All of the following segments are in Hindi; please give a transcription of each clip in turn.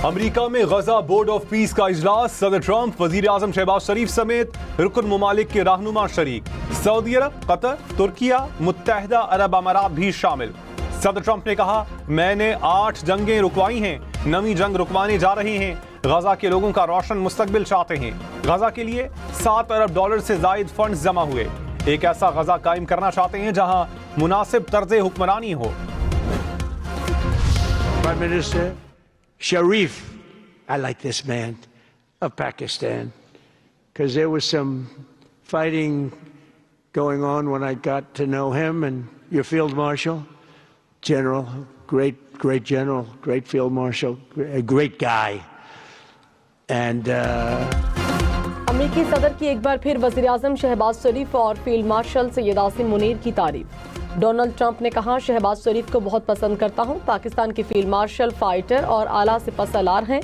अमेरिका में गजा बोर्ड ऑफ पीस का इजलास, सदर ट्रंप, वजीर आजम शहबाज शरीफ समेत रुकन ममालिक के रहनुमा शरीक। सऊदी अरब, कतर, तुर्किया, मुत्तहदा अरब अमारात भी शामिल। सदर ट्रंप ने कहा, मैंने 8 जंगें रुकवाई हैं, नवी जंग रुकवाने जा रहे हैं। गजा के लोगों का रोशन मुस्तकबिल चाहते हैं। गजा के लिए $7 अरब से जायद फंड जमा हुए। एक ऐसा गजा कायम करना चाहते हैं जहां मुनासिब तर्ज हुक्मरानी हो। Prime Minister Sharif, I like this man, of Pakistan, because there was some fighting going on when I got to know him, and your Field Marshal, General, great General, great Field Marshal, a great guy. And अमेरिकी सदर की एक बार फिर वज़ीर आज़म शहबाज शरीफ और फील्ड मार्शल सैयद आसिम मुनीर की तारीफ। डोनाल्ड ट्रंप ने कहा, शहबाज शरीफ को बहुत पसंद करता हूं। पाकिस्तान के फील्ड मार्शल, फाइटर और आला सिपहसालार हैं।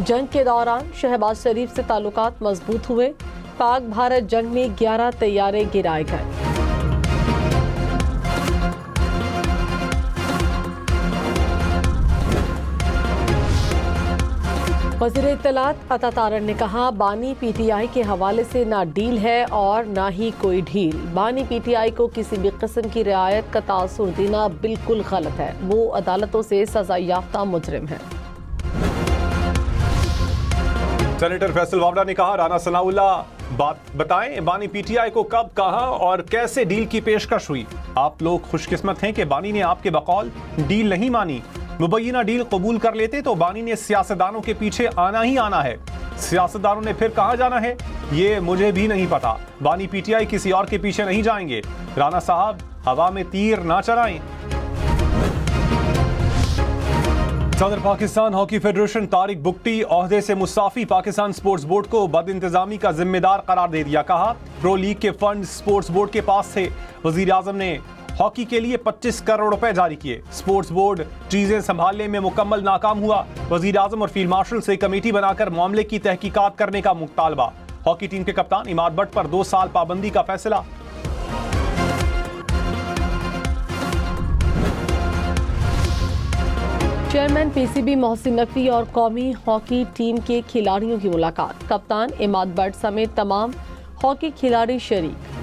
जंग के दौरान शहबाज शरीफ से ताल्लुकात मजबूत हुए। पाक भारत जंग में 11 तैयारे गिराए गए। वज़ीर इत्तलात अता तारड़ ने कहा, बानी पीटीआई के हवाले से ना डील है और ना ही कोई ढील। बानी पीटीआई को किसी भी किस्म की रियायत का तासुर देना बिल्कुल गलत है। वो अदालतों से सजा याफ्ता मुजरिम है। सेनेटर फैसल वावड़ा ने कहा, राना सनाउल्लाह बात बताएं, बानी पीटीआई को कब, कहां और कैसे डील की पेशकश हुई। आप लोग खुशकिस्मत हैं कि बानी ने आपके बकौल डील नहीं मानी। मुबैना डील कबूल कर लेते तो बानी ने सियासतदानों के पीछे आना ही आना है। सियासतदानों ने फिर कहां जाना है ये मुझे भी नहीं पता। बानी पीटीआई किसी और के पीछे नहीं जाएंगे। राना साहब, हवा में तीर ना चलाएं। सदर पाकिस्तान हॉकी फेडरेशन तारिक बुगटी ओहदे से मुस्ताफी। पाकिस्तान स्पोर्ट्स बोर्ड को बदइंतजामी का जिम्मेदार करार दे दिया। कहा, प्रो लीग के फंड स्पोर्ट्स बोर्ड के पास थे। वजीर आजम ने हॉकी के लिए 25 करोड़ रुपए जारी किए। स्पोर्ट्स बोर्ड चीजें संभालने में मुकम्मल नाकाम हुआ। वजीर आजम और फील्ड मार्शल से कमेटी बनाकर मामले की तहकीकात करने का मुतालबा। हॉकी टीम के कप्तान इमाद भट्ट पर 2 साल पाबंदी का फैसला। चेयरमैन पीसीबी मोहसिन नकवी और कौमी हॉकी टीम के खिलाड़ियों की मुलाकात। कप्तान इमाद भट्ट समेत तमाम हॉकी खिलाड़ी शरीक।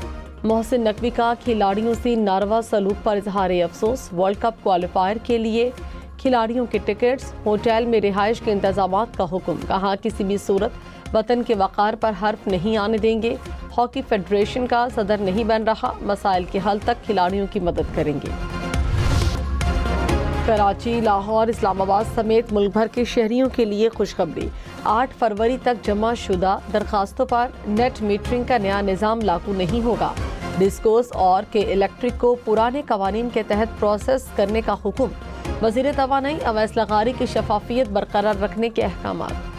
मोहसिन नकवी का खिलाड़ियों से नारवा सलूक पर इजहार अफसोस। वर्ल्ड कप क्वालिफायर के लिए खिलाड़ियों के टिकट्स, होटल में रिहाइश के इंतजामात का हुक्म। कहा, किसी भी सूरत वतन के वक़ार पर हर्फ नहीं आने देंगे। हॉकी फेडरेशन का सदर नहीं बन रहा, मसाइल के हल तक खिलाड़ियों की मदद करेंगे। कराची, लाहौर, इस्लामाबाद समेत मुल्क भर के शहरियों के लिए खुशखबरी। 8 फरवरी तक जमा शुदा दरखास्तों पर नेट मीटरिंग का नया निज़ाम लागू नहीं होगा। डिस्कोस और के इलेक्ट्रिक को पुराने कवानीन के तहत प्रोसेस करने का हुक्म। वज़ीर तवानाई अवैस लगारी की शफाफियत बरकरार रखने के अहकामात।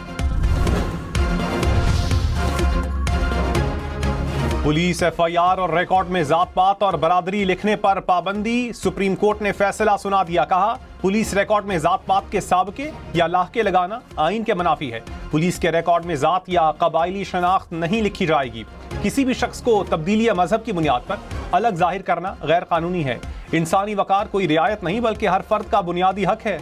पुलिस एफआईआर और रिकॉर्ड में जात पात और बरादरी लिखने पर पाबंदी। सुप्रीम कोर्ट ने फैसला सुना दिया। कहा, पुलिस रिकॉर्ड में जात पात के साबके या लाहके लगाना आइन के मुनाफी है। पुलिस के रिकॉर्ड में जात या कबायली शनाख्त नहीं लिखी जाएगी। किसी भी शख्स को तब्दीली या मजहब की बुनियाद पर अलग जाहिर करना गैर कानूनी है। इंसानी वकार कोई रियायत नहीं बल्कि हर फर्द का बुनियादी हक है।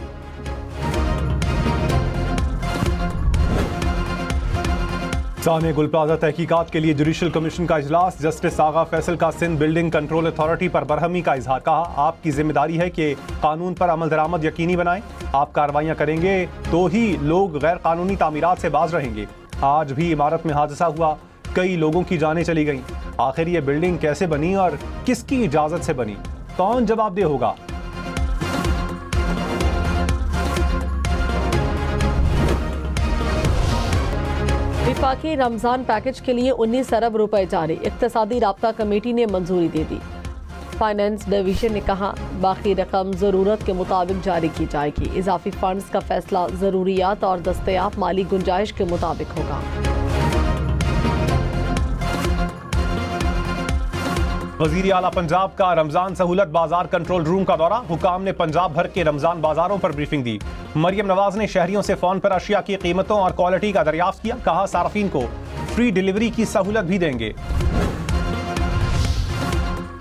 साने गुल प्लाजा तहकीकात के लिए जुडिशल कमीशन का इजलास। जस्टिस आगा फैसल का सिंध बिल्डिंग कंट्रोल अथॉरिटी पर बरहमी का इजहार। कहा, आपकी जिम्मेदारी है कि कानून पर अमल दरामद यकीनी बनाएं। आप कार्रवाइयां करेंगे तो ही लोग गैर कानूनी तामीरात से बाज रहेंगे। आज भी इमारत में हादसा हुआ, कई लोगों की जानें चली गईं। आखिर ये बिल्डिंग कैसे बनी और किसकी इजाजत से बनी, कौन जवाबदेह होगा? विफाकी रमजान पैकेज के लिए 19 अरब रुपए जारी। इक्तिसादी राब्ता कमेटी ने मंजूरी दे दी। फाइनेंस डिवीजन ने कहा, बाकी रकम जरूरत के मुताबिक जारी की जाएगी। इजाफी फंड्स का फैसला जरूरियात और दस्तयाब माली गुंजाइश के मुताबिक होगा। वजीर आला पंजाब का रमजान सहूलत बाजार कंट्रोल रूम का दौरा। हुकाम ने पंजाब भर के रमजान बाजारों पर ब्रीफिंग दी। मरियम नवाज ने शहरियों से फोन पर अशिया की कीमतों और क्वालिटी का दरियाफ्त किया। कहा, सार्फिन को फ्री डिलीवरी की सहूलत भी देंगे।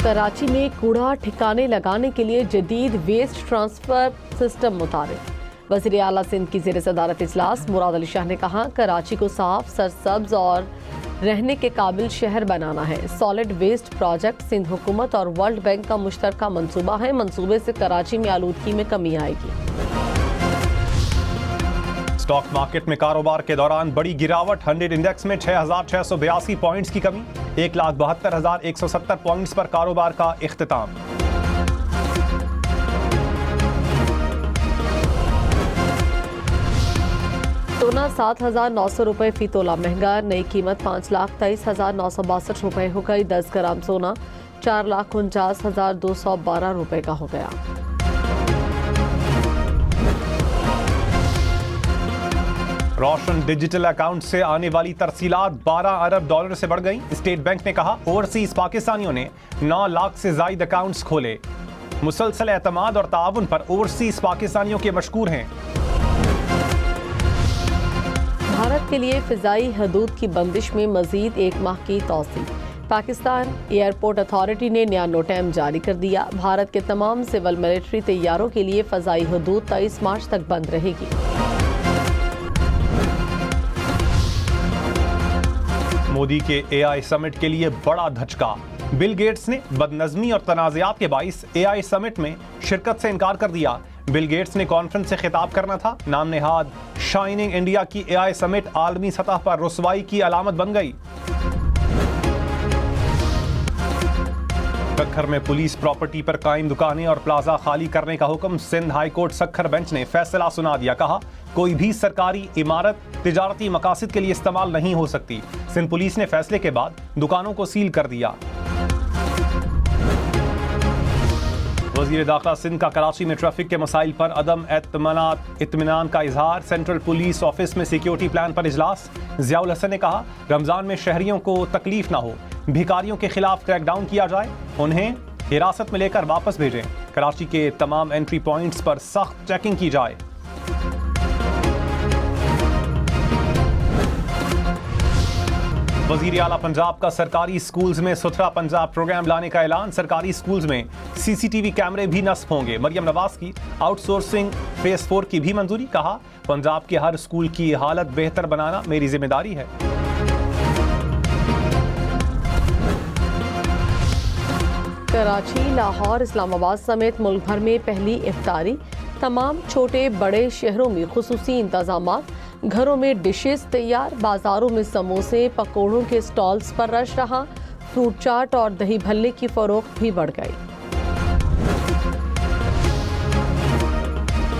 कराची में कूड़ा ठिकाने लगाने के लिए जदीद वेस्ट ट्रांसफर सिस्टम मुताबिक। वज़ीर आला सिंध की ज़ेर सदारत इजलास मुराद अली शाह ने कहा, कराची को साफ, सरसब्ज और रहने के काबिल शहर बनाना है। सॉलिड वेस्ट प्रोजेक्ट सिंध हुकूमत और वर्ल्ड बैंक का मुश्तरका मंसूबा है। मंसूबे से कराची में आलूदगी में कमी आएगी। स्टॉक मार्केट में कारोबार के दौरान बड़ी गिरावट, 100 इंडेक्स में 6,682 पॉइंट्स की कमी, 1,72,170 पॉइंट्स पर कारोबार का इख्तिताम। सोना 7,900 रुपये फी तोला महंगा, नई कीमत 5,23,962 रुपये हो गई। 10 ग्राम सोना 4,49,212 रुपये का हो गया। रोशन डिजिटल अकाउंट से आने वाली तरसीलात 12 अरब डॉलर से बढ़ गई। स्टेट बैंक ने कहा, ओवरसीज पाकिस्तानियों ने 9 लाख से जायद अकाउंट्स खोले। मुसलसल एतमाद और ताउन पर ओवरसीज पाकिस्तानियों के मशकूर हैं। भारत के लिए फिजाई हदूद की बंदिश में मजीद 1 माह की तौसी। पाकिस्तान एयरपोर्ट अथॉरिटी ने नया नोटैम जारी कर दिया। भारत के तमाम सिविल मिलिट्री तैयारों के लिए फजाई हदूद 23 मार्च तक बंद रहेगी। मोदी के AI समिट के लिए बड़ा धचका। बिल गेट्स ने बदनज़मी और तनाज़ात के बाइस AI समिट में शिरकत से इनकार कर दिया। बिल गेट्स ने कॉन्फ्रेंस से खिताब करना था। नाम नेहाद शाइनिंग इंडिया की AI समिट आलमी सतह पर रुसवाई की अलामत बन गई। सक्खर में पुलिस प्रॉपर्टी पर कायम दुकानें और प्लाजा खाली करने का हुक्म। Sindh high court Sukkur bench ने फैसला सुना दिया। कहा, कोई भी सरकारी इमारत तिजारती मकासद के लिए इस्तेमाल नहीं हो सकती। सिंध पुलिस ने फैसले के बाद दुकानों को सील कर दिया। वज़ीर दाखिला सिंध का कराची में ट्रैफिक के मसाइल पर अदम इत्मीनान का इजहार। सेंट्रल पुलिस ऑफिस में सिक्योरिटी प्लान पर इजलास। ज़ियाउल हसन ने कहा, रमजान में शहरियों को तकलीफ ना हो, भिखारियों के खिलाफ क्रैकडाउन किया जाए, उन्हें हिरासत में लेकर वापस भेजें। कराची के तमाम एंट्री पॉइंट्स पर सख्त चेकिंग की जाए। वज़ीर आला पंजाब का सरकारी स्कूल्स में सुथरा पंजाब प्रोग्राम लाने का ऐलान। सरकारी स्कूल्स में CCTV कैमरे भी नस्ब होंगे। मरियम नवाज की आउटसोर्सिंग फेज 4 की भी मंजूरी। कहा, पंजाब के हर स्कूल की हालत बेहतर बनाना मेरी जिम्मेदारी है। कराची, लाहौर, इस्लामाबाद समेत मुल्क भर में पहली इफ्तारी। तमाम छोटे बड़े शहरों में खुसूसी इंतजामात। घरों में डिशेस तैयार। बाजारों में समोसे पकौड़ों के स्टॉल्स पर रश रहा। फ्रूट चाट और दही भल्ले की फरोख्त भी बढ़ गई।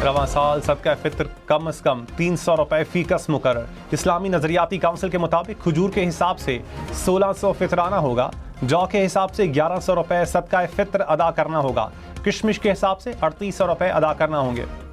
रवां साल सदका फितर कम से कम 300 रुपए फी कस मुकर्रर। इस्लामी नजरियाती काउंसिल के मुताबिक खजूर के हिसाब से 1600 फितराना होगा। जौ के हिसाब से 1100 रुपए सदका फितर अदा करना होगा। किशमिश के हिसाब से 3800 रुपए अदा करना होंगे।